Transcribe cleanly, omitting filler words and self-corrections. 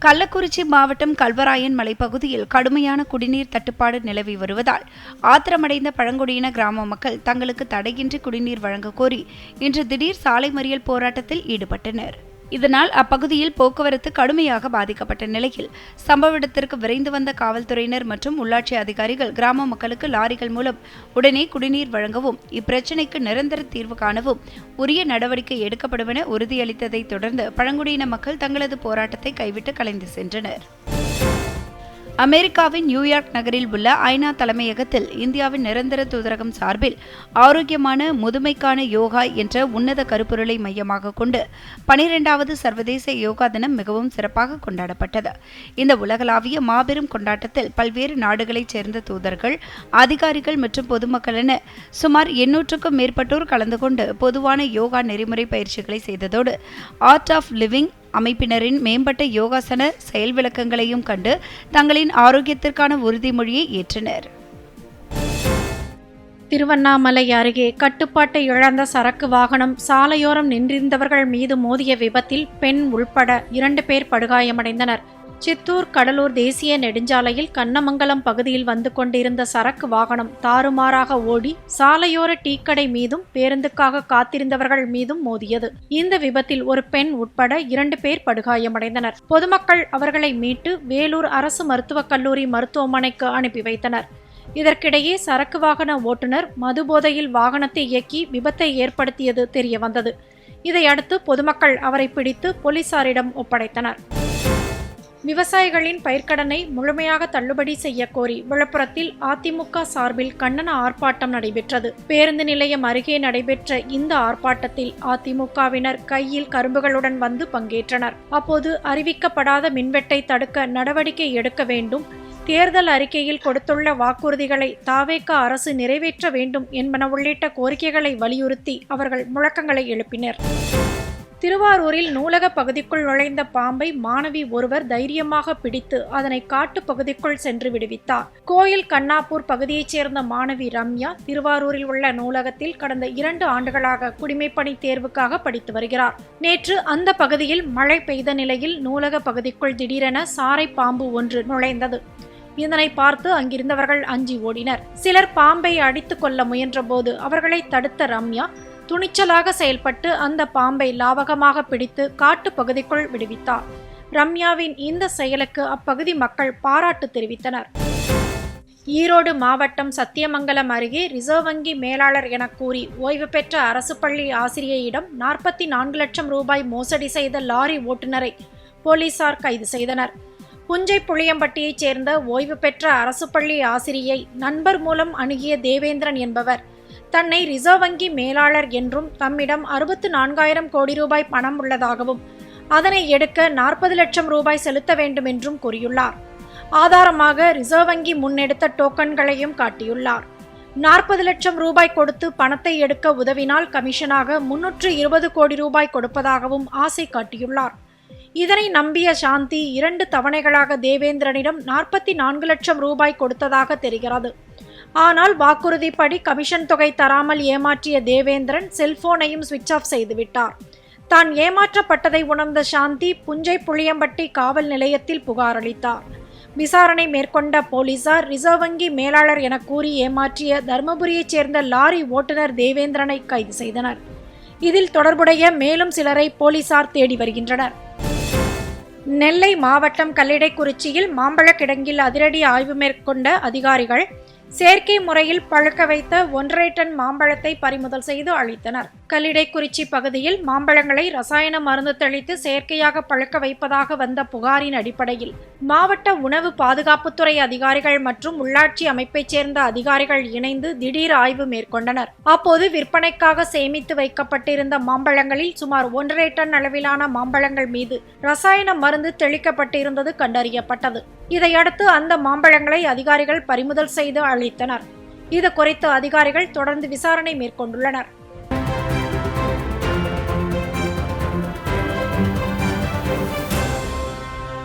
கள்ளக்குறிச்சி மாவட்டம் கல்வராயன் மலைப்பகுதியில் கடுமையான குடிநீர் தட்டுப்பாடு நிலவி வருவதால் ஆத்திரமடைந்த பழங்குடியின கிராம மக்கள் தங்களுக்கு தடையின்றி குடிநீர் வழங்க கோரி இன்று திடீர் சாலை மறியல் போராட்டத்தில் ஈடுபட்டனர். இதனால் அப்பகுதியில் போக்குவரத்து கடுமையாக பாதிக்கப்பட்ட நிலையில் சம்பவ இடத்திற்கு விரைந்து வந்த காவல்துறையினர் மற்றும் உள்ளாட்சி அதிகாரிகள் கிராம மக்களுக்கு லாரிகள் மூலம் உடனே குடிநீர் வழங்கவும் இப்பிரச்சினைக்கு நிரந்தர தீர்வு காணவும் உரிய நடவடிக்கை எடுக்கப்படும் என உறுதியளித்ததை தொடர்ந்து பழங்குடியின மக்கள் தங்களது போராட்டத்தை கைவிட்டு கலைந்து சென்றனர். அமெரிக்காவின் நியூயார்க் நகரில் உள்ள ஐநா தலைமையகத்தில் இந்தியாவின் நிரந்தர தூதரகம் சார்பில் ஆரோக்கியமான முதுமைக்கான யோகா என்ற உன்னத கருப்பொருளை மையமாக கொண்டு 12வது சர்வதேச யோகா தினம் மிகவும் சிறப்பாக கொண்டாடப்பட்டது. இந்த உலகளாவிய மாபெரும் கொண்டாட்டத்தில் பல்வேறு நாடுகளைச் சேர்ந்த தூதர்கள், அதிகாரிகள் மற்றும் பொதுமக்கள் என சுமார் 800க்கும் மேற்பட்டோர் கலந்து கொண்டு பொதுவான யோகா நெறிமுறை பயிற்சிகளை செய்ததோடு ஆர்ட் ஆஃப் லிவிங் அமைப்பினரின் மேம்பட்ட யோகாசன செயல் விளக்கங்களையும் கண்டு தங்களின் ஆரோக்கியத்திற்கான உறுதிமொழியை ஏற்றனர். திருவண்ணாமலை அருகே கட்டுப்பாட்டை இழந்த சரக்கு வாகனம் சாலையோரம் நின்றிருந்தவர்கள் மீது மோதிய விபத்தில் பெண் உள்பட 2 பேர் படுகாயமடைந்தனர். சித்தூர் கடலூர் தேசிய நெடுஞ்சாலையில் கண்ணமங்கலம் பகுதியில் வந்து கொண்டிருந்த சரக்கு வாகனம் தாறுமாறாக ஓடி சாலையோர டீக்கடை மீதும் பேருந்துக்காக காத்திருந்தவர்கள் மீதும் மோதியது. இந்த விபத்தில் ஒரு பெண் உட்பட 2 பேர் படுகாயமடைந்தனர். பொதுமக்கள் அவர்களை மீட்டு வேலூர் அரசு மருத்துவக் கல்லூரி மருத்துவமனைக்கு அனுப்பி வைத்தனர். இதற்கிடையே சரக்கு வாகன ஓட்டுநர் மதுபோதையில் வாகனத்தை இயக்கி விபத்தை ஏற்படுத்தியது தெரியவந்தது. இதையடுத்து பொதுமக்கள் அவரை பிடித்து போலீசாரிடம் ஒப்படைத்தனர். விவசாயிகளின் பயிர்க்கடனை முழுமையாக தள்ளுபடி செய்ய கோரி விழுப்புரத்தில் அதிமுக சார்பில் கண்டன ஆர்ப்பாட்டம் நடைபெற்றது. பேருந்து நிலையம் அருகே நடைபெற்ற இந்த ஆர்ப்பாட்டத்தில் அதிமுகவினர் கையில் கரும்புகளுடன் வந்து பங்கேற்றனர். அப்போது அறிவிக்கப்படாத மின்வெட்டை தடுக்க நடவடிக்கை எடுக்க வேண்டும், தேர்தல் அறிக்கையில் கொடுத்துள்ள வாக்குறுதிகளை தாவேக அரசு நிறைவேற்ற வேண்டும் என்பன உள்ளிட்ட கோரிக்கைகளை வலியுறுத்தி அவர்கள் முழக்கங்களை எழுப்பினர். திருவாரூரில் நூலக பகுதிக்குள் நுழைந்த பாம்பை மாணவி ஒருவர் தைரியமாக பிடித்து அதனை காட்டு பகுதிக்குள் சென்று விடுவித்தார். கோயில் கண்ணாப்பூர் பகுதியைச் சேர்ந்த மாணவி ரம்யா திருவாரூரில் உள்ள நூலகத்தில் கடந்த 2 ஆண்டுகளாக குடிமைப்பணி தேர்வுக்காக படித்து வருகிறார். நேற்று அந்த பகுதியில் மழை பெய்த நிலையில் நூலக பகுதிக்குள் திடீரென சாரை பாம்பு ஒன்று நுழைந்தது. இதனை பார்த்து அங்கிருந்தவர்கள் அஞ்சி ஓடினர். சிலர் பாம்பை அடித்துக் கொள்ள முயன்றபோது அவர்களை தடுத்த ரம்யா துணிச்சலாக செயல்பட்டு அந்த பாம்பை லாவகமாக பிடித்து காட்டு பகுதிக்குள் விடுவித்தார். ரம்யாவின் இந்த செயலுக்கு அப்பகுதி மக்கள் பாராட்டு தெரிவித்தனர். ஈரோடு மாவட்டம் சத்தியமங்கலம் அருகே ரிசர்வ் வங்கி மேலாளர் என கூறி ஓய்வு பெற்ற அரசு பள்ளி ஆசிரியையிடம் 44 லட்சம் ரூபாய் மோசடி செய்த லாரி ஓட்டுநரை போலீசார் கைது செய்தனர். புஞ்சை புளியம்பட்டியைச் சேர்ந்த ஓய்வு பெற்ற அரசு பள்ளி ஆசிரியை நண்பர் மூலம் அணுகிய தேவேந்திரன் என்பவர் தன்னை ரிசர்வ் வங்கி மேலாளர் என்றும் தம்மிடம் 64,000 கோடி ரூபாய் பணம் உள்ளதாகவும் அதனை எடுக்க 40 லட்சம் ரூபாய் செலுத்த வேண்டும் என்றும் கூறியுள்ளார். ஆதாரமாக ரிசர்வ் வங்கி முன்னெடுத்த டோக்கன்களையும் காட்டியுள்ளார். 40 லட்சம் ரூபாய் கொடுத்து பணத்தை எடுக்க உதவினால் கமிஷனாக 320 கோடி ரூபாய் கொடுப்பதாகவும் ஆசை காட்டியுள்ளார். இதனை நம்பிய சாந்தி 2 தவணைகளாக தேவேந்திரனிடம் 44 லட்சம் ரூபாய் கொடுத்ததாக தெரிகிறது. ஆனால் வாக்குறுதிப்படி கமிஷன் தொகை தராமல் ஏமாற்றிய தேவேந்திரன் செல்போனையும் சுவிட்ச் ஆஃப் செய்துவிட்டார். தான் ஏமாற்றப்பட்டதை உணர்ந்த சாந்தி புஞ்சை புளியம்பட்டி காவல் நிலையத்தில் புகார் அளித்தார். விசாரணை மேற்கொண்ட போலீசார் ரிசர்வ் வங்கி மேலாளர் என கூறி ஏமாற்றிய தருமபுரியைச் சேர்ந்த லாரி ஓட்டுநர் தேவேந்திரனை கைது செய்தனர். இதில் தொடர்புடைய மேலும் சிலரை போலீசார் தேடி வருகின்றனர். நெல்லை மாவட்டம் கல்லிடைக்குறிச்சியில் மாம்பழ கிடங்கில் அதிரடி ஆய்வு மேற்கொண்ட அதிகாரிகள் செயற்கை முறையில் பழுக்க வைத்த 1.5 டன் மாம்பழத்தை பறிமுதல் செய்து அழித்தனர். கல்லிடைக்குறிச்சி பகுதியில் மாம்பழங்களை ரசாயன மருந்து தெளித்து செயற்கையாக பழுக்க வைப்பதாக வந்த புகாரின் அடிப்படையில் மாவட்ட உணவு பாதுகாப்புத்துறை அதிகாரிகள் மற்றும் உள்ளாட்சி அமைப்பைச் சேர்ந்த அதிகாரிகள் இணைந்து திடீர் ஆய்வு மேற்கொண்டனர். அப்போது விற்பனைக்காக சேமித்து வைக்கப்பட்டிருந்த மாம்பழங்களில் சுமார் 1.5 டன் அளவிலான மாம்பழங்கள் மீது ரசாயன மருந்து தெளிக்கப்பட்டிருந்தது கண்டறியப்பட்டது. இதையடுத்து அந்த மாம்பழங்களை அதிகாரிகள் பறிமுதல் செய்து அழித்தனர். இது குறித்து அதிகாரிகள் தொடர்ந்து விசாரணை மேற்கொண்டுள்ளனர்.